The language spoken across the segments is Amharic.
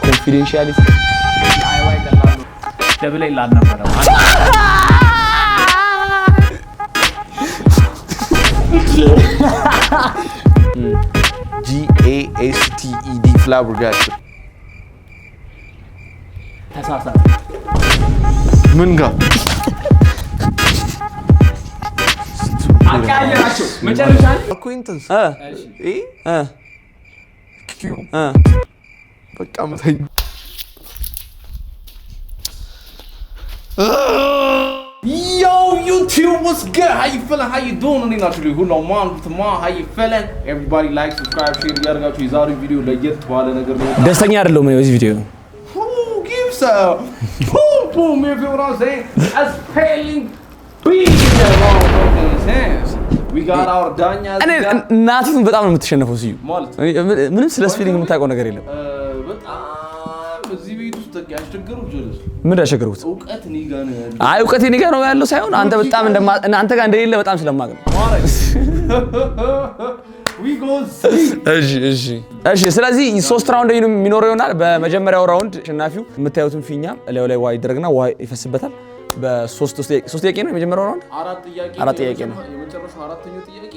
confidentiality double A ላል ነበር GASTED flabbergasted ተሳሳተ ምን ጋር አቃየራቸው መጨረሻ acquaintance በቃ መታይ Yo, YouTube, what's good? How you feeling? How you doing? I'm not really who no man tomorrow. How you feeling? Everybody like, subscribe, share. You gotta go to his other video. ለየት ባለ ነገር ነው ደስተኛ አይደለም ነው በዚህ ቪዲዮ Who gives a boom if you know what I'm saying? As paying big long fucking sense. We got our Danya. እኔ እናቱን በጣም ነው የምትሸነፈው ሲዩ ማለት ምንም ስለ ስፒሊንግ የምታውቀው ነገር የለም በጣም እዚህ ቤት ውስጥ ያስቸገሩ ጀለስ ምን ያስቸገሩት እውቀት እኔ ጋር ነው ያለው አይ እውቀት እኔ ጋር ነው ያለው ሳይሆን አንተ በጣም አንተ ጋር እንደሌለ በጣም ስለማውቅ ነው we go see እሺ ስለዚህ 3 ራውንድ የሚኖረው ይሆናል በመጀመሪያው ራውንድ አሸናፊው የምታዩትን ፊኛ ላይ ውሃ ይደረግና ውሃ ይፈስበታል በ3 ጥያቄ ነው የመጀመሪያው ራውንድ አራት ጥያቄ ነው የመጨረሻው አራተኛው ጥያቄ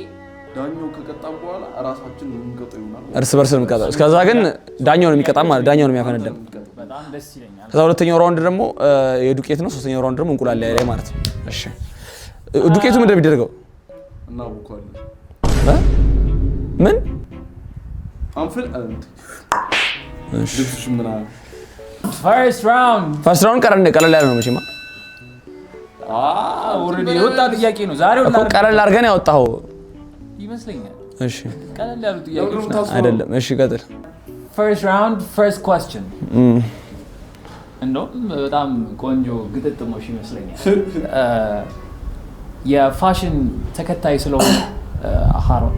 ዳኛው ከቀጣም በኋላ ራሳችን እንቀጣው ይሆናል እርስ በርስ እንቀጣው እስከዛ ግን ዳኛው ነው የሚቀጣም ማለት ዳኛው ነው የሚያፈነደም በጣም ደስ ይለኛል ከዛ ሁለተኛው ራውንድ ደግሞ የዱቄት ነው ሶስተኛው ራውንድ ደግሞ እንቁላል ላይ ማለት ነው እሺ ዱቄቱ ምንድነው የሚደረገው እናውቀዋለን ምን አንፈል እሺ ልብስሽ ምናምን first round ቀለል ያለ ነው መቼማ ኦሬዲ ወጣ ጥያቄ ነው ዛሬው እኮ ቀለል አድርገን ያወጣው ይመስለኛል እሺ ቀለል ያሉ ጥያቄዎች አይደለም እሺ ቀጥል first round first question እንደው በጣም ቆንጆ ግጥጥሞሽ ይመስለኛል የፋሽን ተከታይ ስለሆነ አሃሮን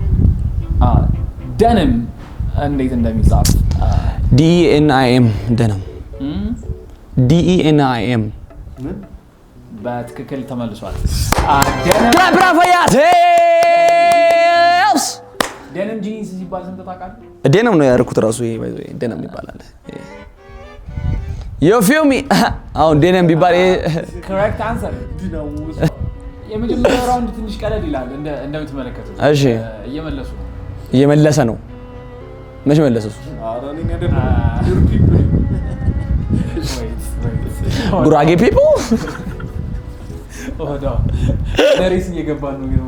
ደንም እንዴት እንደሚጻፍ DENIM ደንም DENIM በትክክል ተመልሷል ብራቮ ያቴስ ደንም ጂንስ ሲባል ሰምተህ ታውቃለህ ደንም ነው ያደረኩት ራሱ ይሄ ባይዞ ደንም ይባላል you feel me አሁን ደንም ቢባል correct answer የመጀመሪያው ራውንድ ትንሽ ቀለል ይላል እንደምትመለከቱት እሺ እየመለሰ ነው መች መለሰው አራኒኝ አይደለም ጉራጌ people oh no ነሪስ እየገባን ነው ግን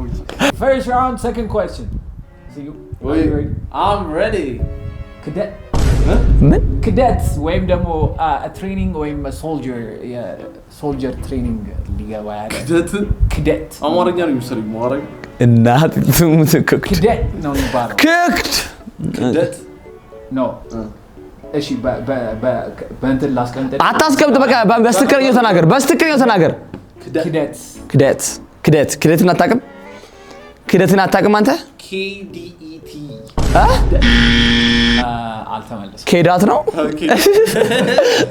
first round second question see you I'm ready cadet ምን cadet ወይም ደግሞ a training ወይም a soldier training ሊገባ ያለ cadet አማርኛ ነው የሚሰሩኝ ማረግ እናት ትምትከክ cadet ነው የሚባለው cooked cadet no እሺ በእንትን ላስቀምጥ አታስቀምጥ በቃ በስትክክለኛው ተናገር ክደትን አታውቅም አንተ KDET አልተመለሰም ኬዳት ነው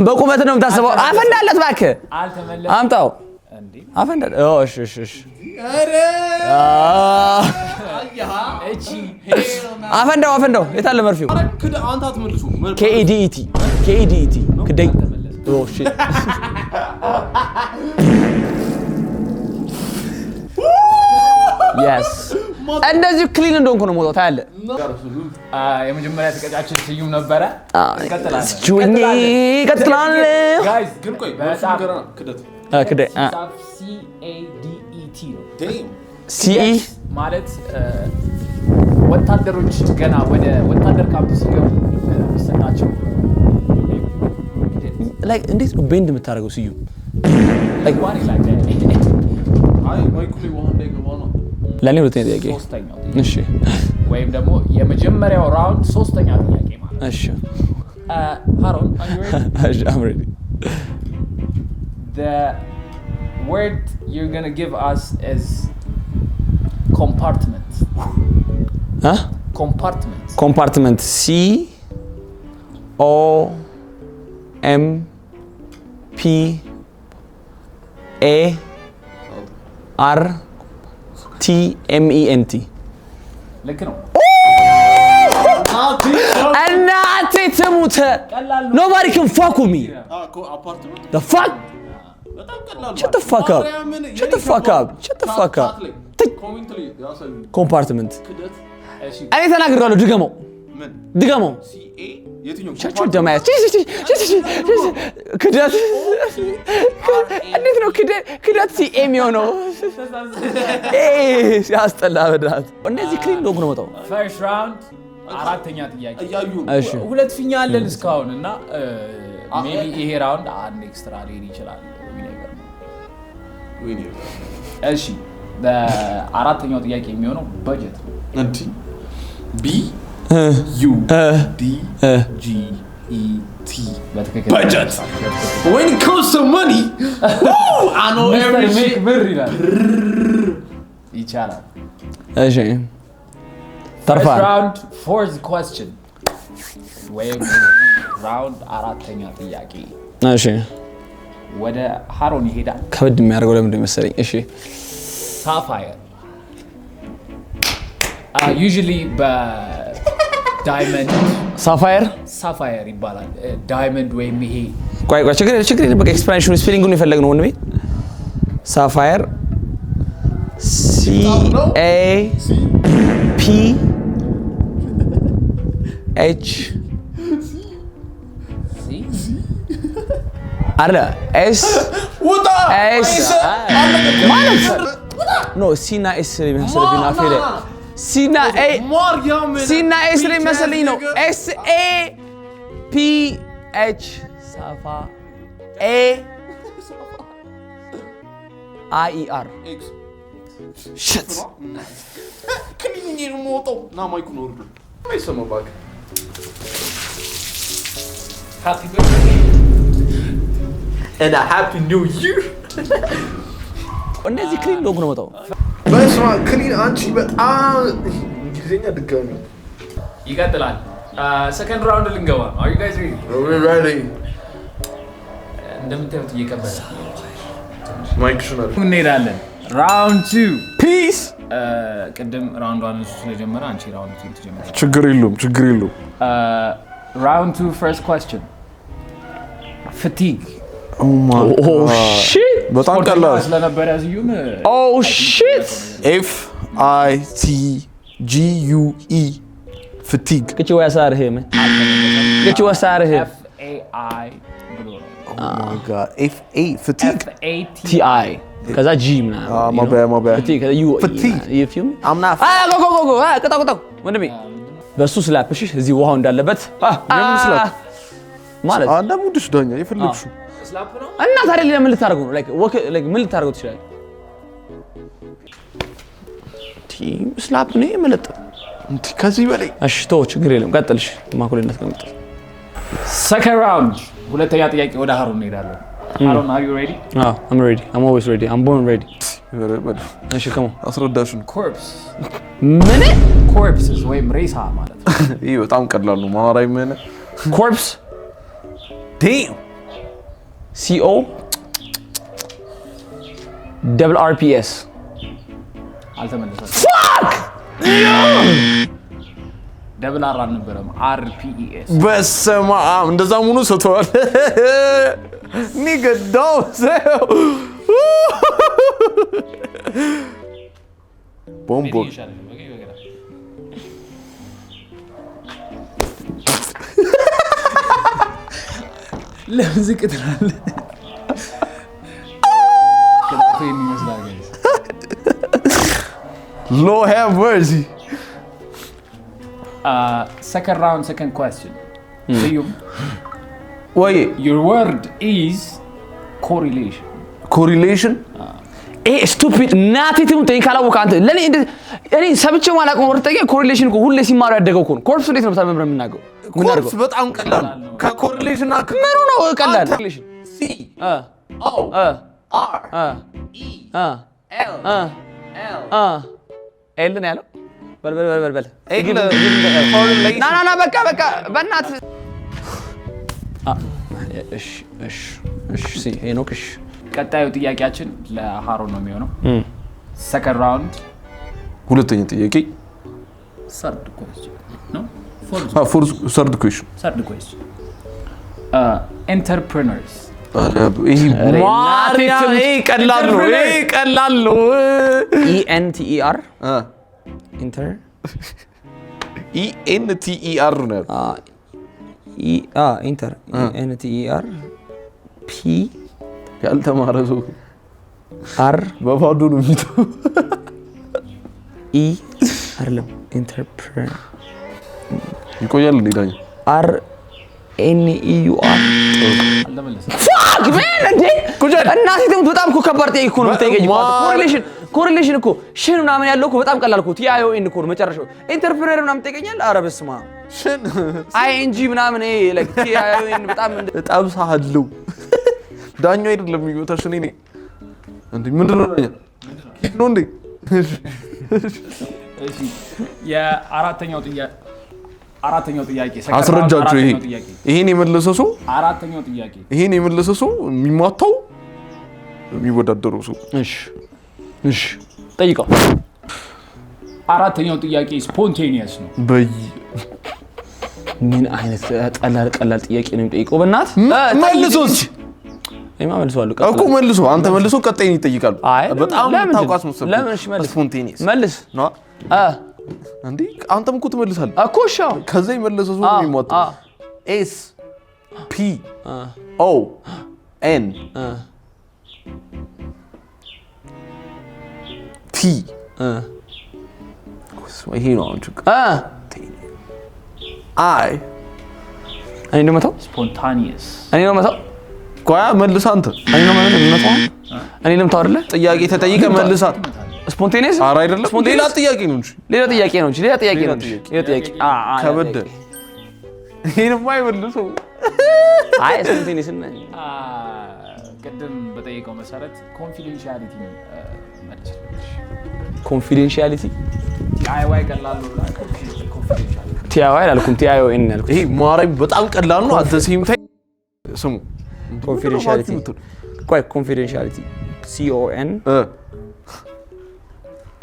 በቁመት ነው የምታስበው አፈንዳለት እባክህ አልተመለሰም አምጣው እንዴ አፈንዳለ እሺ አረ እቺ አፈንዳው የታለ መርፊው አንተ አትመልሱ KEDET ክደይ ኦ ሺት yes እንደዚህ ክሊን እንደሆንኩ ነው ሞታው ታያለ የመጀመሪያ ተቀጫችን ስዩም ነበረ ቀጥላለ ጋይስ ግን ቆይ ክደት ክደይ CADET CE ማለት ወታደሮች ገና ወደ ወታደር ካምፕ ሲገቡ የሚሰጣቸው like እንዴት ነው ቤንድ የምታደርገው ስዩም like one like አይ ማይኩሊ ዋን ዴይ ገባና ለኔ ሁለተኛ ጥያቄ ሶስተኛው እሺ ወይም ደግሞ የመጀመሪያው ራውንድ ሶስተኛ ጥያቄ ማለት እሺ Haron are you ready I'm ready the word you're going to give us is compartment compartment C O M P ARTMENT ልክ ነው እናቴ ትሙት nobody can fuck with me the fuck shut the fuck up shut the fuck up shut the fuck up compartment እኔ ተናግሬዋለሁ ድገመው ቻቹ ደማያስ ክደት እንዴት ነው ክደት ሲኤም የሆነው ሲያስጠላ በዳት እንደዚህ ክሊን ዶግ ነው መጣው ፈርስት ራውንድ አራተኛ ጥያቄ እሺ ሁለት ፊኛ አለን እስካሁን እና ሜቢ ይሄ ራውንድ አንድ ኤክስትራ ሊሄድ ይችላል እሺ በአራተኛው ጥያቄ የሚሆነው በጀት ነው እንዴ ቢ U D G E T budget when it comes to money I know every shit ብር ይላል ይቻላል እሺ ተርፋ round fourth question ወይም round አራተኛ ጥያቄ እሺ ወደ ሃሮን ይሄዳል ከበድ የሚያደርገው ለምን እንደመሰለኝ እሺ ሳፋየር usually ዳይመንድ ሳፋየር ይባላል ዳይመንድ ወይም ይሄ ቆይ ችግር በቃ ኤክስፕላኔሽኑ ስፔሊንጉን የፈለግነው ወንድሜ ሳፋየር CAPH አረ S ማለት ኖ ሲና ኤስ የሚያስፈልግና አፈለ ሲና ኤስ ላይ መሰለኝ ነው SAPH ሳፋ AIER shit ክሊኒ ነው ሞተው ና ማይኩ ነው ወርዱ አይሰማው ባክ happy birthday and a happy new year እንደዚህ ክሊን ዶግ ነው መጣው በስማ ክሊን አንቺ በጣም እንግሊዘኛ ድጋሚ ይቀጥላል ሰከንድ ራውንድ ልንገባ are you guys ready we're ready እንደምታዩት እየቀበለ ማይክ ሽናል እንሄዳለን round 2 peace ቅድም ራውንድ 1 ስለጀመረ አንቺ ራውንድ 2 ትጀምራለሽ ችግር የለውም round 2 first question fatigue oh my god shit በጣም ቀላል ስለነበር ያዝዩም oh shit FITGUE fatigue ግጭ ወያሳርህ ምን ግጭ ወያሳርህ FAI ብሎ ነው oh my god FA fatigue TI ከዛ G ምናምን ማባያ fatigue ከዛ U you feel me I'm not go ቀጣው ወንድሜ በሱ ስላፕ እሺ እዚህ ውሃው እንዳለበት የምን ስላፕ ማለት አንዳሙድሽ ዳኛ የፈለግሽው ስላፕ ነው እና ታዲያ ለምን ልታደርገው ነው like ምን ልታደርገው ትችላለህ ቲም ስላፕ ነው የመለጠ እንት ከዚህ በላይ እሺ ተው ችግር የለም ቀጥልሽ ማኩልነት ከመጣ second round ሁለተኛ ጥያቄ ወደ ሃሮን እንሄዳለን ሃሮን are you ready I'm ready I'm always ready I'm born ready እሺ ከሞ አስረዳሽን corpse ምን corpses ወይም ሬሳ ማለት ነው ይሄ በጣም ቀላል ነው ማራይ ምን corpse damn CO double RPS አልተመለሰም ደብል አር አልነበረም RPES በስመ አብ እንደዛ ሙሉ ሰጥቷል ንገዳው ሰው ቦምቦ ለምን ዝቅ ትላለህ ከምን ይመስላል ጋይስ Lord have mercy second round second question so Wait your word is correlation stupid ናቲቲም ተይካላው ካንተ ለኔ እኔ ሰብቼ ማላቀው ወርጠኛ ኮሪሌሽን እኮ ሁሌ ሲማሩ ያደገው እኮ ኮርፕስ እንዴት ነው ተመምረ የምናገው ኮርፕስ በጣም ቀላል ከኮሪሌሽን ምኑ ነው ቀላል C O R E L ኤል ነው ያለው በል ና በቃ በእናትህ እሺ ሄኖክሽ ቀጣዩ ጥያቄያችን ለሃሮን ነው የሚሆነው ሰከንድ ራውንድ ሁለተኛ ጥያቄ ሰርድ ኩዌስችን ነው ሰርድ ኩዌስችን ኢንተርፕረነርስ ይሄ ቀላል ነው ENTER ኢንተር ENTER ነው ኢንተር ENTER P ያልተማረ ሰው R በባዶ ነው የሚተው E አይደለም ኢንተርፕረነር ይቆያል እንዴ ዳኛ RNEUR አልተመለሰም ፋክ ማን እንዴ እናቴ ትሙት በጣም እኮ ከባድ ጥያቄ እኮ ነው የምትጠይቀኝ ኮሪሌሽን እኮ ሽን ምናምን ያለው እኮ በጣም ቀላል እኮ TION እኮ ነው መጨረሻው ኢንተርፕረነር ምናምን ትጠይቀኛል ኧረ በስመ አብ ሽን ING ምናምን like TION በጣም ሳህለው ዳኛው አይደለም የሚወጣሽ እኔ ነኝ እንዴ ምንድነው ዳኛ ነው እንዴ እሺ የአራተኛው ጥያቄ አስረጃችሁ ይሄን የመለሰ ሰው አራተኛው ጥያቄ ይሄን የመለሰ ሰው የሚማታው የሚወዳደረው ሰው እሺ ጠይቀው አራተኛው ጥያቄ ስፖንቴኒየስ ነው ምን አይነት ቀላል ጥያቄ ነው የሚጠይቀው በእናት መልሶች መልሰዋለሁ እኮ መልሶ አንተ መልሶ ቀጣይ ይጠይቃሉ በጣም ታውቃስ መሰለኝ ለምን እሺ ስፖንቴኒየስ መልስ ነው እንዴ አንተም እኮ ትመልሳለህ እኮ ሻው ከዛ ይመለሰ ሰው የሚሞታው S P O N T ይሄ ነው አንቺ እኔ ነው መተው ስፖንታኒየስ እኔ ነው መተው ቆያ መልስ አንተ እኔ ነው መተው እኔ ለምታው አይደለ ጥያቄ ተጠይቀ መልሳ ስፖንቴኒየስ ኧረ አይደለም ሌላ ጥያቄ ነው እንጂ ሌላ ጥያቄ ከበደ ይሄንማ አይመልሰው አይ ስፖንቴኒየስ እና ቅድም በጠየቀው መሰረት ኮንፊደንሻሊቲ TIY ቀላል ነው ብላ ኮንፊደንሻሊቲ TIY አላልኩም TION አልኩ ይሄ ማራይ በጣም ቀላል ነው አት ዘ ሴም ታይም ስሙ ኮንፊደንሻሊቲ CON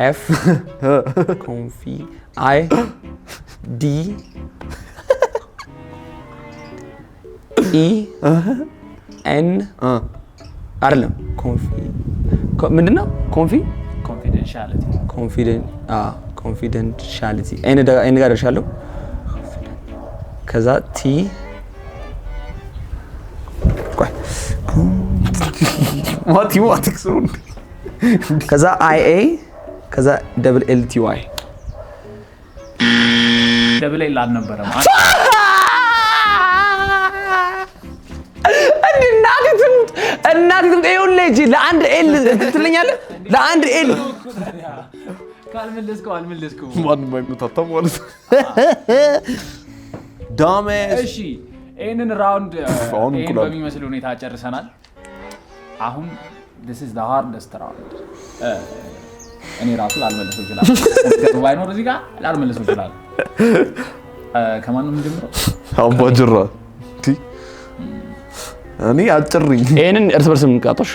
F confi I D E N አይደለም ምንድነው ኮንፊደንሻሊቲ አይነ ጋር ደርሻለሁ ከዛ T ማቴማቲክስ ነው ከዛ IA ከዛ LLTY ደብል ኤል አልነበረም እናት ይሁን ልጅ ለአንድ ኤል ትለኛለህ ለአንድ ኤል ካልመለስከው ማንም አይመታታም ማለት ዳሜስ እሺ ይሄንን ራውንድ ይሄን በሚመስል ሁኔታ ጨርሰናል አሁን this is the hardest round እኔ ራሱ ላልመለሰው ይችላል ባይኖር እዚህ ጋር ላልመለሰው ይችላል ከማንም ጀምሮ አባጅራ እኔ አጭርኝ ይሄንን እርስ በርስ እንቃጦሽ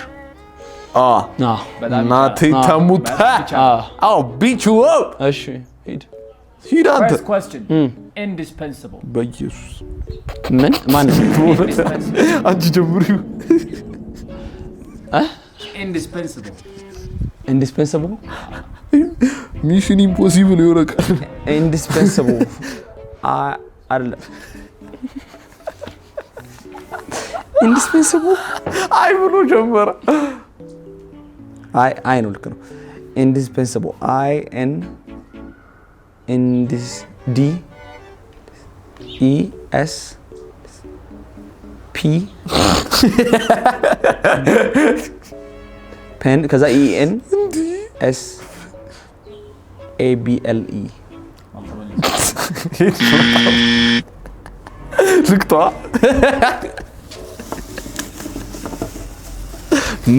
ናቴ ተሙታ beat you up እሺ ሂድ አንተ first question indispensable በኢየሱስ ምን ማን አንቺ ጀምሪው indispensable ሚሽን ኢምፖሲብል ይወረቀ indispensable አይደለም indispensable አይ ብሎ ጀመረ አይ ነው ልክ ነው indispensable IN D E S P pen ከዛ EN S ABLE ልክቷ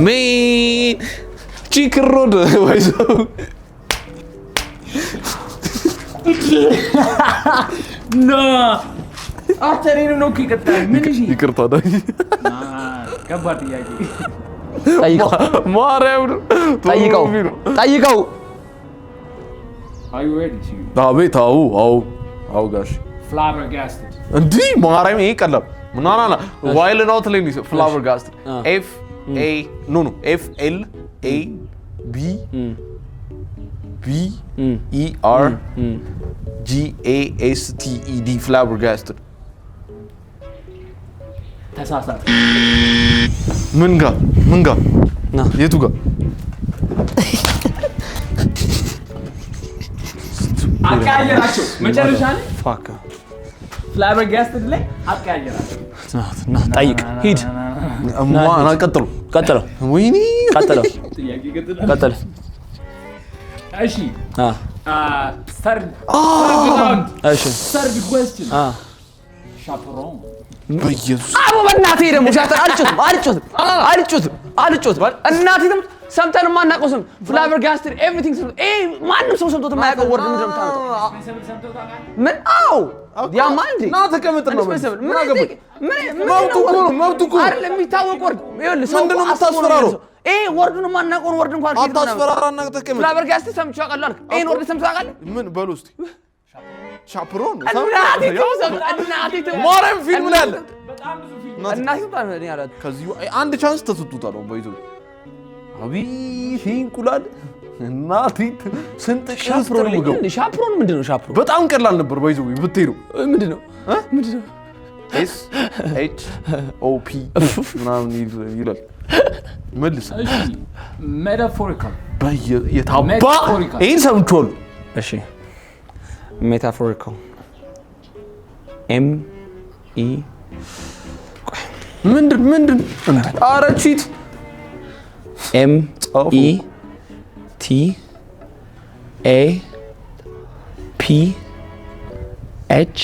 ሜን ቺክን ሮድ ወይዘው ኖ አተሪኑ ነው ይቀጣል ምን እሺ ይቅርታ ዳይ ከባድ ጥያቄ ማርያም ጠይቀው Are you ready? አቤት አዎ ጋሽ Flabbergasted. እንዲህ ማርያም ይሄ ቀላል ምናና ዋይል ኖት ላይ ነው flabbergasted F A no F L A B E R G A S T E D flabbergasted ተሳሳተ ምን ጋር የቱ ጋር አቃየራቸው መጨረሻ ላይ flabbergasted ላይ አቃየራቸው ጠይቅ ሂድ ማና ቀጥሉ ወይኔ ጥያቄ ቀጥል እሺ third round third question chaperon በኢየሱስ አቦ በእናቴ ደግሞ አልጩት እናቴ ደግሞ ሰምተን ማናውቀው ስም flabbergasted everything ማንም ሰው ሰምቶት የማያውቀው ወርድ ምንድን ነው የምታመጣው? ምን ያማንዲ ና ተቀመጥ ነው መብቱ እኮ አይደለም የሚታወቅ ወርድ ይኸውልህ ሰው ምንድን ነው የምታስፈራረው? ወርዱን የማናውቀውን ወርድ እንኳን አታስፈራራና ተቀመጥ flabbergasted ሰምቼው አውቃለሁ አልክ ይሄን ወርድ ሰምተህ ታውቃለህ? ምን በሉ እስኪ ቻፕሮን እናቴ ማርያም ፊልም ላይ አለ በጣም ብዙ ፊልም እናቴ ታዲያ ያላት ከዚህ አንድ ቻንስ ተሰጥቷል በይዞ አቤት እንቁላል እናቴ ስንጥቅ ሻፕሮን ምንድነው? ሻፕሮን በጣም ቀላል ነበር በይዞ ብትሄዱ ምንድነው? S H O P ምናምን ይላል መልስ እሺ metaphorical የታባ ይሄን ሰምቷል እሺ metaphorical M E ምንድን ኧረ ቺት M E T A P H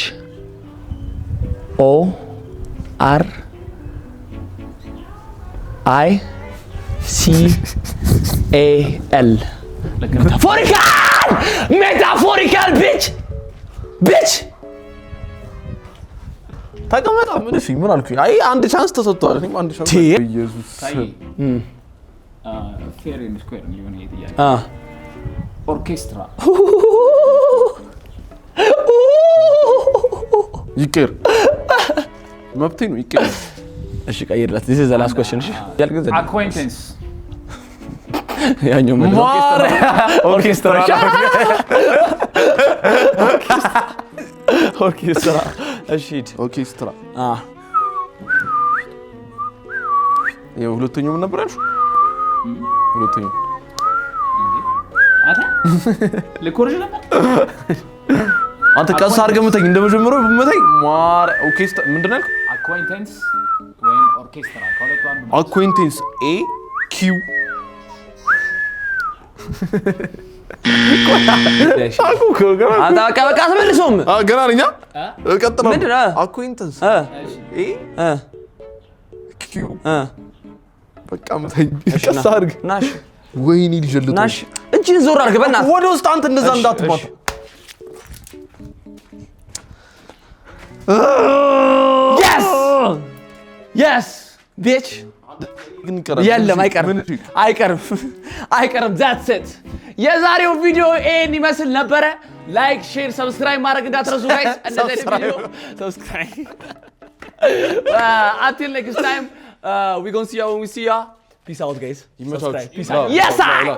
O R I C A L Metaphorical bitch ተቀመጣ ምን አልኩኝ? አይ አንድ ቻንስ ተሰጥቷል። እኔም አንድ ቻንስ ኢየሱስ ፌር ኤንድ ስኩዌር ሊሆን ይጥያል ኦርኬስትራ ይቅር መብቴ ነው ይቅር። እሺ ቀይርላት this is the last question እሺ ያልገዘ acquaintance ያኛው ምን ኦርኬስትራ እሺ ኦርኬስትራ ሁለተኛው ምን ነበር ያልሽው? ሁለተኛው አታ ለኮርጅ ነበር አንተ ቀስ አድርገህ መተኝ እንደመጀመሪያው ብመተኝ ማር ኦርኬስትራ ምንድን ነው ያልከው? acquaintance ወይም ኦርኬስትራ ከሁለቱ አንዱ acquaintance A Q አንተ በቃ ተመልሶም ገና ነኝ እቀጥላለሁ ምንድነው acquaintance A Q በቃ መተኝ ቀስ አድርገህ ናሽ ወይኔ ልጅልጥ ናሽ እጅን ዞር አድርገህ በእናትህ ወደ ውስጥ አንተ እንደዛ እንዳትባታ yes bitch የለም አይቀርም that's it የዛሬው ቪዲዮ ይሄን ይመስል ነበረ ላይክ ሼር ሰብስክራይብ ማድረግ እንዳትረሱ ጋይስ እንደዚህ ቪዲዮ ሰብስክራይብ until next time we gonna see you when we see you peace out guys ይመቻችሁ peace out yes I